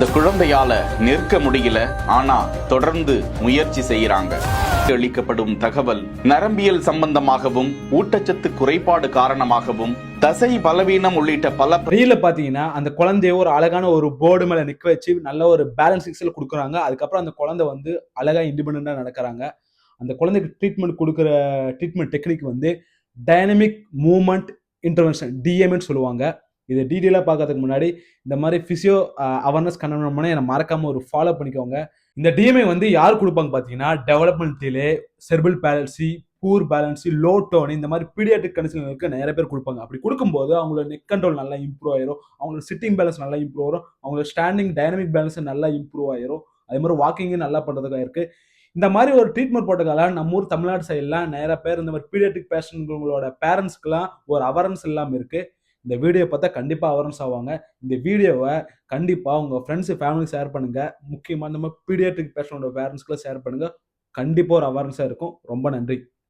இந்த குழந்தையால நிற்க முடியல, ஆனா தொடர்ந்து முயற்சி செய்யறாங்க. அளிக்கப்படும் தகவல் நரம்பியல் சம்பந்தமாகவும் ஊட்டச்சத்து குறைபாடு காரணமாகவும் தசை பலவீனம் உள்ளிட்ட பல ரீல பாத்தீங்கன்னா அந்த குழந்தைய ஒரு அழகான ஒரு போர்டு மேல நிக்க வச்சு நல்ல ஒரு பேலன்ஸ் எக்ஸல் கொடுக்குறாங்க. அதுக்கப்புறம் அந்த குழந்தை வந்து அழகா இண்டிபெண்டா நடக்கிறாங்க. அந்த குழந்தைக்கு ட்ரீட்மெண்ட் கொடுக்குற ட்ரீட்மெண்ட் டெக்னிக் வந்து டைனமிக் மூவ்மெண்ட் இன்டர்வென்ஷன், டிஎம்னு சொல்லுவாங்க. இதை டீட்டெயிலாக பார்க்கறதுக்கு முன்னாடி இந்த மாதிரி பிசியோ அவேர்னஸ் கண்டனம்னா என்னை மறக்காம ஒரு ஃபாலோ பண்ணிக்கோங்க. இந்த டிஎம்ஐ வந்து யார் கொடுப்பாங்க பார்த்தீங்கன்னா டெவலப்மெண்ட் டிலே, செர்பிள் பாலசி, பூர் பேலன்சி, லோ டோன், இந்த மாதிரி பீடியாட்ரிக் கண்டிஷன்களுக்கு நிறைய பேர் கொடுப்பாங்க. அப்படி கொடுக்கும்போது அவங்களோட நெக் கண்ட்ரோல் நல்லா இம்ப்ரூவ் ஆயிரும், அவங்களோட சிட்டிங் பேலன்ஸ் நல்லா இம்ப்ரூவ் ஆயிரும், அவங்களோட ஸ்டாண்டிங் டைனமிக் பேலன்ஸ் நல்லா இம்ப்ரூவ் ஆயிரும். அதே மாதிரி வாக்கிங்கும் நல்லா பண்றதுக்காக இருக்கு. இந்த மாதிரி ஒரு ட்ரீட்மெண்ட் போட்டதால நம்ம ஊர் தமிழ்நாடு சைட்லாம் நிறைய பேர் இந்த மாதிரி பீடியாட்ரிக் பேஷண்ட்களோட பேரண்ட்ஸ்க்குலாம் ஒரு அவேர்னஸ் இல்லாமல் இருக்கு. இந்த வீடியோ பார்த்தா கண்டிப்பா அவேர்னஸ் ஆவாங்க. இந்த வீடியோவை கண்டிப்பா உங்க ஃப்ரெண்ட்ஸ் ஃபேமிலி ஷேர் பண்ணுங்க. முக்கியமா நம்ம பீடியாட்ரிக் பேஷண்டோட பேரண்ட்ஸ்க்குலாம் ஷேர் பண்ணுங்க. கண்டிப்பா ஒரு அவேர்னஸா இருக்கும். ரொம்ப நன்றி.